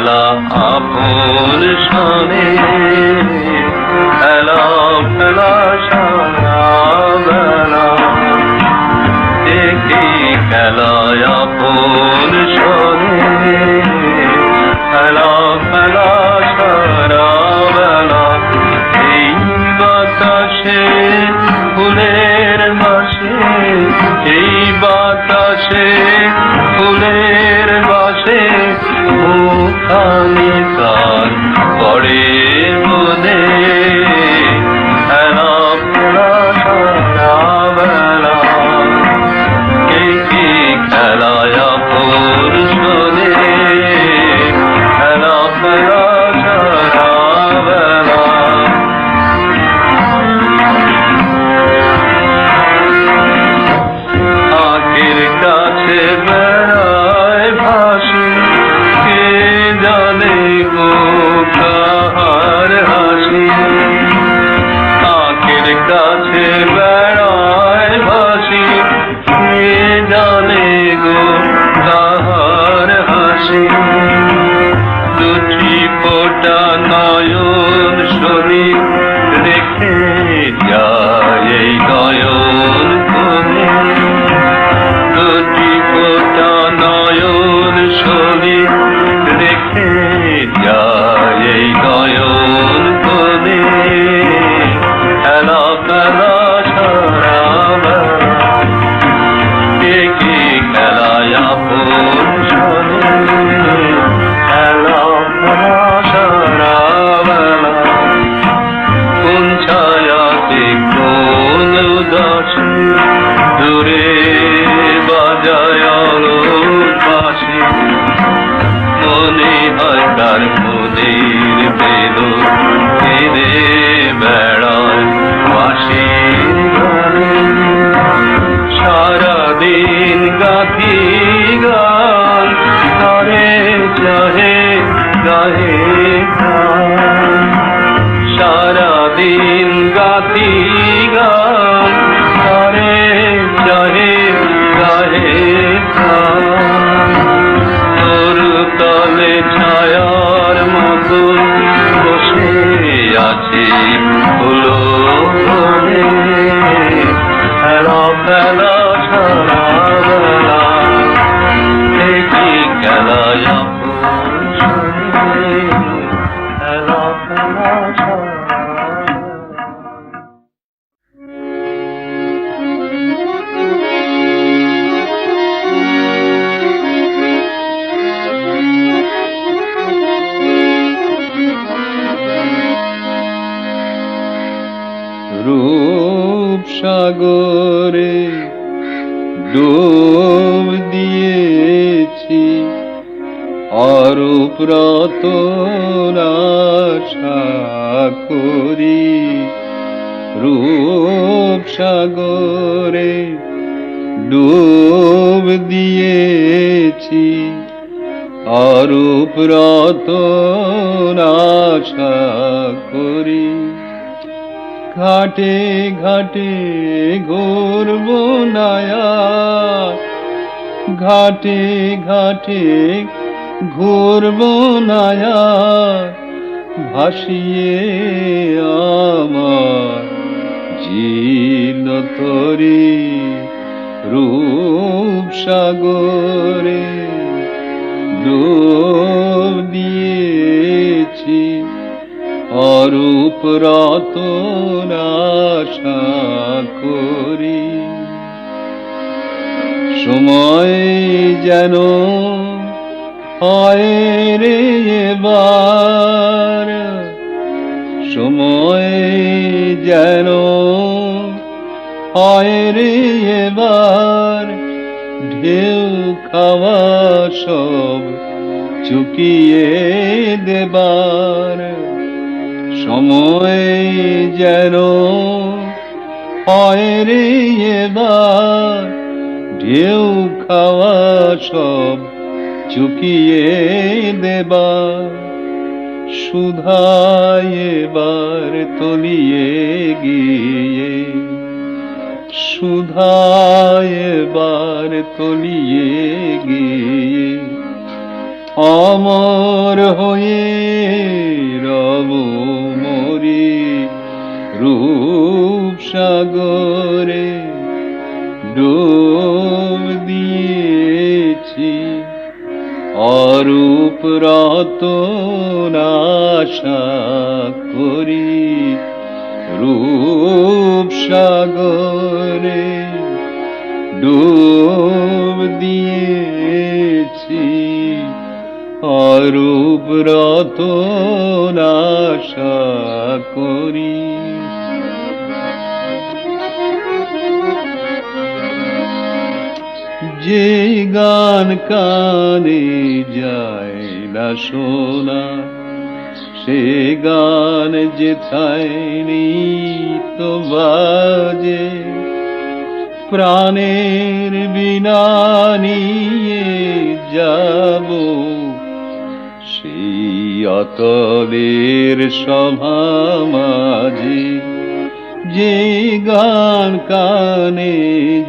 খেলা আপন সনে খেলা খেলা সারা বেলা দেখি খেলায় আপন সনে খেলা খেলা সারা বেলা এই বাতাসে ফুলের বাসে এই বাতাসে ফুলের বাসে মুখানি কান পড়ে মনে খেলা খেলা সারা বেলা কি খেলায় আপন শোনে খেলা খেলা সারা বেলা আখের কাছে বেড়ায় ভাসি কে জানে গো কাহার হাসি আখের কাছে বেড়ায় ভাসি কে জানে গো কাহার হাসি দুটি ফোঁটা নয়ন শনি রেখে যায় এই নয়ন কোণে দুটি ফোঁটা নয়ন শনি রেখে যায় এই নয়ন কোণে খেলা খেলা সারা বেলা কি খেলায় আপন শোনে খেলা খেলা সারা বেলা কোন ছায়াতে কোন উদাসী দূরে বাজায় বাঁশি মনে হয় তার মনের বেদন ফিরে বেড়ায় বাঁশির গানে সারাদিন গাথি গান তারে চাহে গাহে গান সারাদিন গাথি গান তারে চাহে গাহে গান তোর তলে ছায়ার মতন বসে আছি ফুলো বনে খেলা খেলা সারা বেলা দেখি খেলায় আপন শোনে খেলা খেলা সারা রূপ সাগরে ডুব দিয়েছি অরূপ রতন আশা করি রূপ সাগরে ডুব দিয়েছি অরূপ রতন আশা করি ঘাটে ঘাটে ঘুরব নায়া ঘাটে ঘাটে ঘুরব নায়া ভাসিয়ে আমার জীর্ণ তরি রূপ সাগরে ডুব দিয়েছি অরূপ রতন আশা করি সময় যেন হয় রে এবার সময় যেন হয় রে এবার ঢেউ খাওয়া সব চুকিয়ে দেবার সময় যেন হয় রে এবার ঢেউ খাওয়া সব চুকিয়ে দেবার সুধায় এবার তলিয়ে গিয়ে সুধায় এবার তলিয়ে গিয়ে অমর হয়ে রব মরি রূপ সাগরে ডুব দিয়েছি, অরূপ রতন আশা করি রূপ সাগরে ডুব দিয়েছি, অরূপ রতন আশা করি। যে গান কানে যায় না শোনা, সে গান যেথায় নিত বাজে, প্রাণের বিনা নিয়ে যাব সেই অতলের সভা মাঝে। যে গান কানে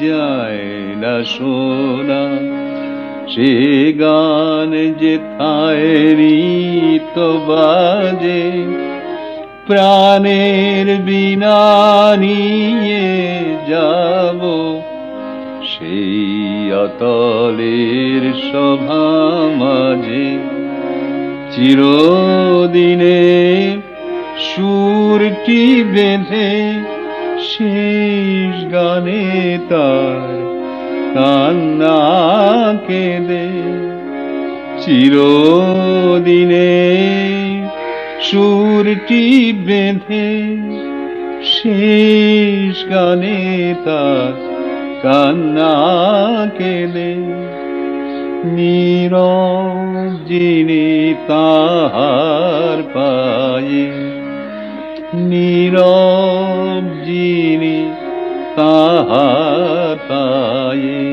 যায় না শোনা, সে গান যেথায় নিত বাজে, প্রাণের বিনা নিয়ে যাব সেই অতলের সভা মাঝে। চিরদিনে সুরটি বেঁধে শেষ গানে তার কান্না কেঁদে, চিরদিনে সুরটি বেঁধে শেষ গানে তার কান্না কেঁদে, নীরব যিনি তাহার পায়ে, নীরব যিনি তাহার পায়ে,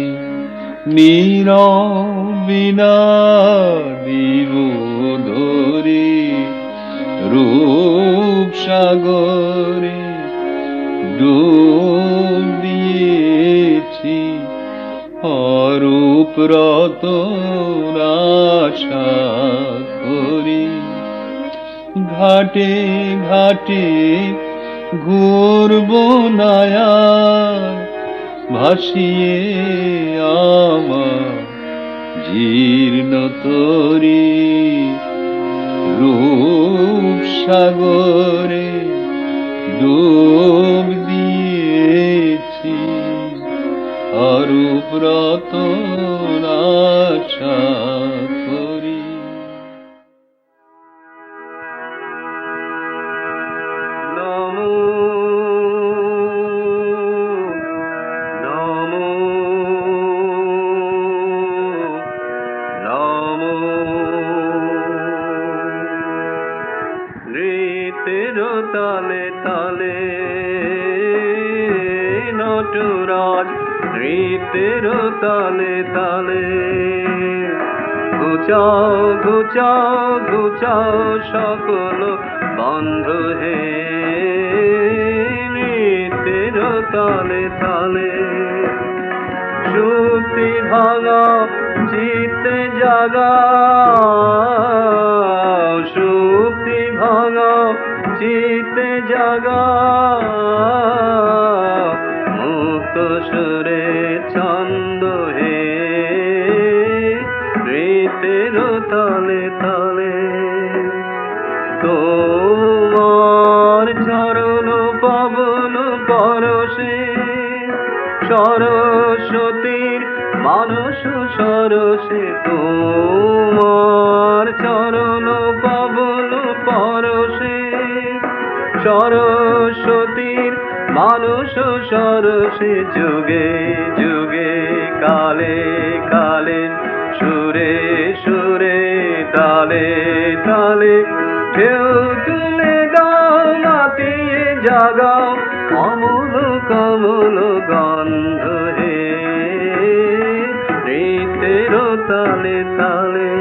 নীরব বিনা দিব ধরে রূপ সাগরে ডুব দিয়েছি, অরূপ রতন আশা করি। ঘাটে ঘাটে ঘুরব নায়া ভাসিয়ে আমার জীর্ণ তরি, রূপ সাগরে ডুব দিয়েছি, অরূপ রতন আশা করি। নমো নমো নমো, নৃত্যের তালে তালে নটরাজ, নৃত্যের তালে তালে ঘুচাও ঘুচাও ঘুচাও সকল বন্ধ হে, নৃত্যের তালে তালে সুক্তি ভাঙাও চিত্তে জাগাও, সুক্তি ভাঙাও চিত্তে জাগাও, মুক্ত সুরে ছন্দ হে, নৃত্যের তালে তালে তোমার চরণ পাবন পরশে, সরস্বতীর মানস সরসে, তোমার চরণ পাবন পরশে, সরস্বতীর মানস সরসে, যুগে যুগে কালে কালে সুরে সুরে তালে তালে ঢেউ তুলে দাও মাতিয়ে জাগাও, অমল কমল গন্ধ হে, নৃত্যের তালে তালে।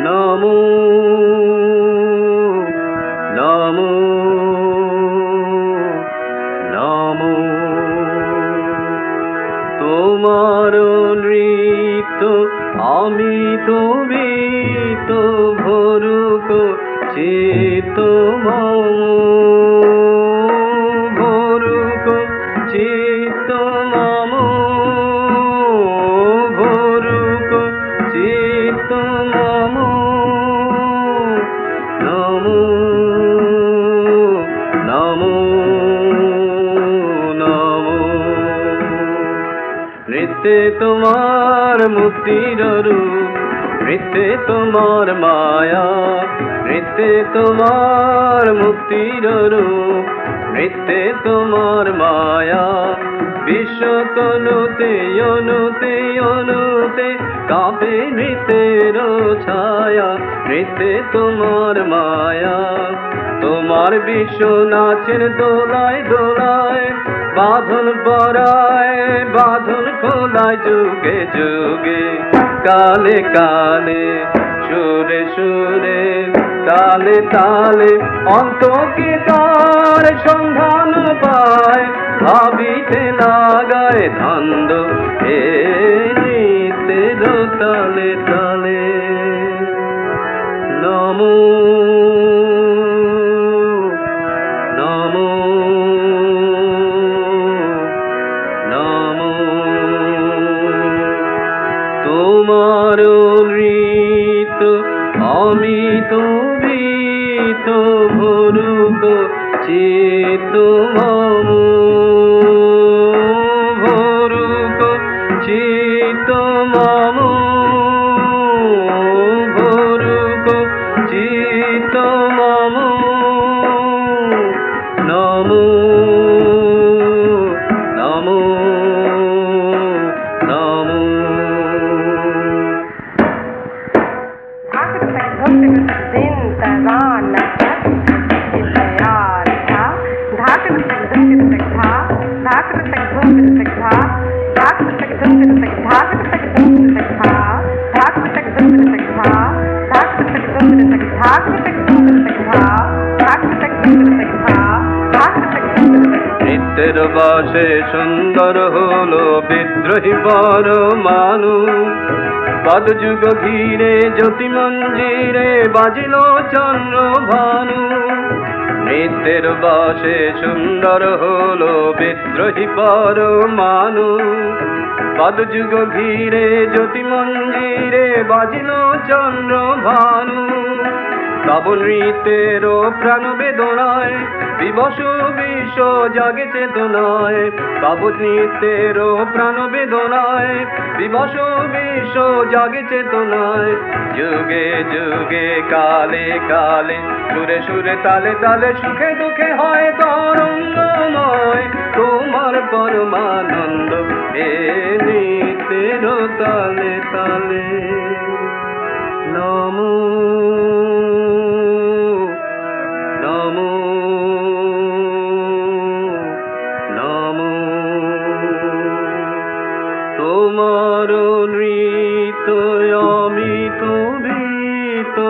নমো নমো নমো, তোমার নৃত্য আমি তুমি তো ভরুক চিত্ত মম ভরুক চিত্ত মম ভরুক চিত্ত মম নমো নমো নমো নৃত্যে তোমার মুক্তির রূপ নৃত্যে তোমার মায়া নৃত্যে তোমার মুক্তির রূপ নৃত্যে তোমার মায়া বিশ্বতনুতে অনুতে অনুতে কাঁপে নৃত্যের ছায়া নৃত্যে তোমার মায়া তোমার বিশ্ব নাচের দোলায় দোলায় বাঁধন পরায় বাঁধন খোলায় যুগে যুগে কালে কালে সুরে সুরে তালে তালে অন্তকে তার সন্ধান পায় ভাবিতে লাগায় ধন্দ এ নিত্যের তালে তালে নমো নমো নমো তোমার নৃত্য আমি তুমি তো ভরুক চিত্ত মম ভরুক চিত্ত মম ভরুক চিত্ত মম নমো নমো নমো নৃত্যের বাসে সুন্দর হলো বিদ্রোহী পরমাণু পদযুগ ঘিরে জ্যোতি মঞ্জিরে বাজিল চন্দ্র ভানু নৃত্যের বাসে সুন্দর হলো বিদ্রোহী পরমাণু পদযুগ ঘিরে জ্যোতি মঞ্জিরে বাজিল চন্দ্র ভানু তব নৃত্যের প্রাণ বেদনায় বিবশ বিশ্ব জাগে চেতনায় তব নৃত্যের প্রাণ বেদনায় বিবশ বিশ্ব জাগে চেতনায় যুগে যুগে কালে কালে সুরে সুরে তালে তালে সুখে দুঃখে হয় তরঙ্গময় তোমার পরমানন্দ এ নৃত্যের তালে তালে নমো নমো নমো তোমার নৃত্য আমি তুমি তো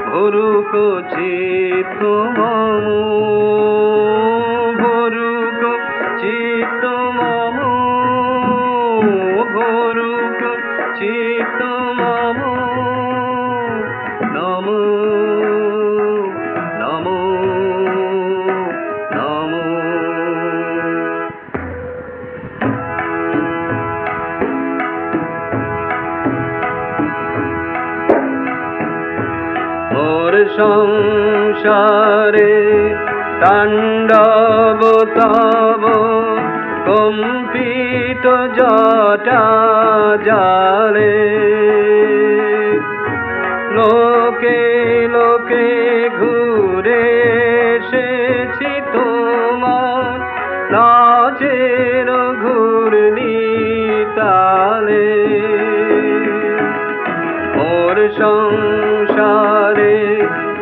ভরুক চিত্ত মম ভরুক চিত্ত মম ভরুক চিত্ত মম নমো নমো নমো মোর সংসারে তাণ্ডব তব কম্পিত জটা জালে লোকে লোকে ঘুরে এসেছি তোমার নাচের ঘূর্ণি তালে মোর সংসারে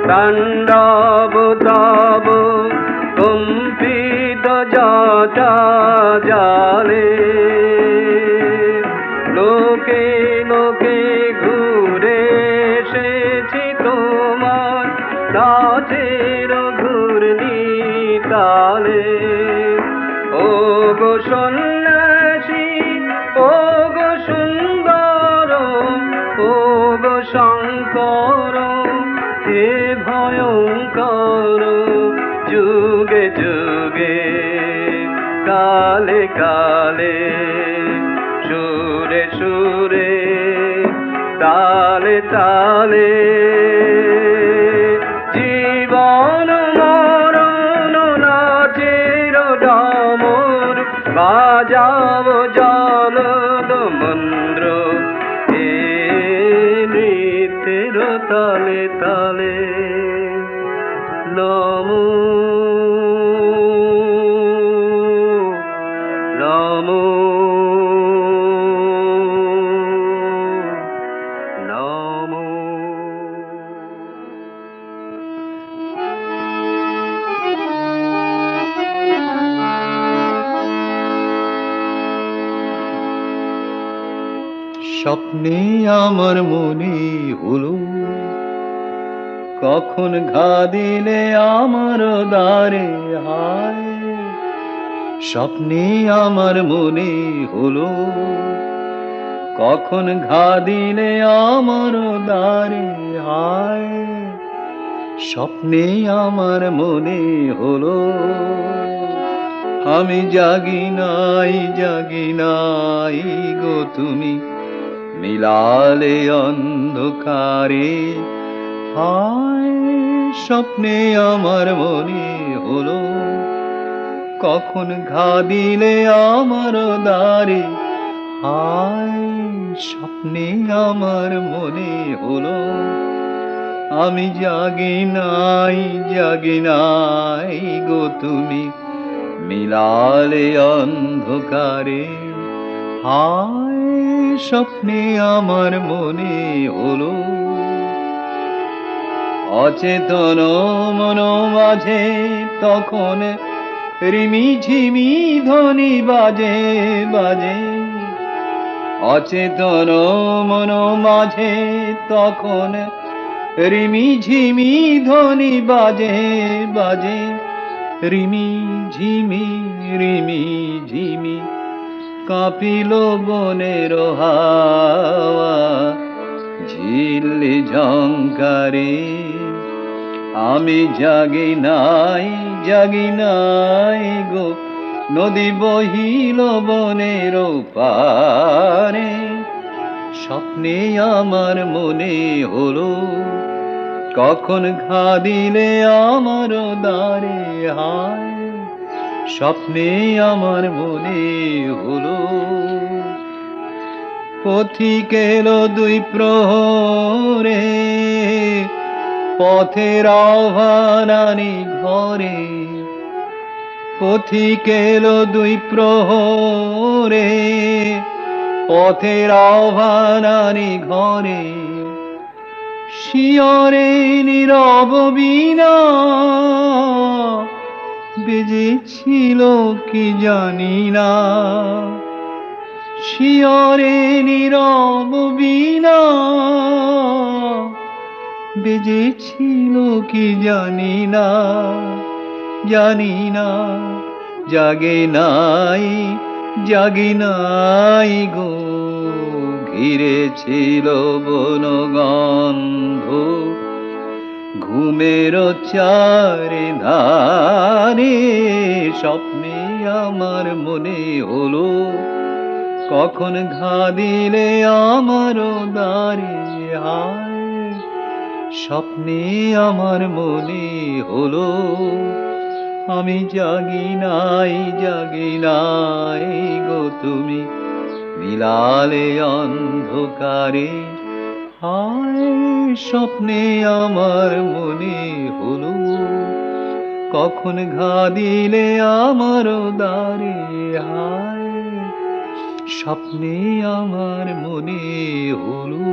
তাণ্ডব তব কম্পিত জটা জালে লোকে লোকে ঘুরে এসেছি তোমার নাচের ঘূর্ণি তালে ও গো সন্ন্যাসী ও গো সুন্দর ও যুগে কালে কালে সুরে সুরে তালে তালে জীবন মরণ নাচের ডামর বাজাব জলদ মন্দ্র এ নৃত্যের তালে তালে নমো নমো নমো। স্বপ্নে আমার মনে হলো কখন ঘা দিলে আমার দ্বারে হায়। স্বপ্নে আমার মনে হলো কখন ঘা দিলে আমার দ্বারে হায়। স্বপ্নে আমার মনে হলো আমি জাগি নাই গো তুমি মিলালে অন্ধকারে হায়। স্বপ্নে আমার মনে হলো কখন ঘা দিলে আমার দ্বারে হায়। স্বপ্নে আমার মনে হলো আমি জাগি নাই গো তুমি মিলালে অন্ধকারে হায়। স্বপ্নে আমার মনে হলো অচেতন মন মাঝে তখন রিমি ঝিমি ধ্বনি বাজে বাজে। অচেতন মন মাঝে তখন রিমি ঝিমি ধ্বনি বাজে বাজে। রিমি ঝিমি কাঁপিল বনের হাওয়া ঝিল্লি ঝংকারে আমি জাগি নাই গো নদী বহিল বনের পারে। স্বপ্নে আমার মনে হলো কখন ঘা দিলে আমার দ্বারে হায়। স্বপ্নে আমার মনে হলো পথিক এলো দুই প্রহরে পথের আহ্বান আনি ঘরে। পথিক এলো দুই প্রহরে পথের আহ্বান আনি ঘরে। শিয়রে নীরব বীণা বেজেছিল কি জানি না। শিয়রে নীরব বীণা বেজেছিল কি জানি না জাগে নাই গো ঘিরেছিল বনগন্ধ ঘুমের চারে ধারে। স্বপ্নে আমার মনে হলো কখন ঘা দিলে আমার দ্বারে হায়। স্বপ্নে আমার মনে হলো আমি জাগি নাই গো তুমি মিলালে অন্ধকারে হায়। স্বপ্নে আমার মনে হলো কখন ঘা দিলে আমার দ্বারে হায়। স্বপ্নে আমার মনে হলো।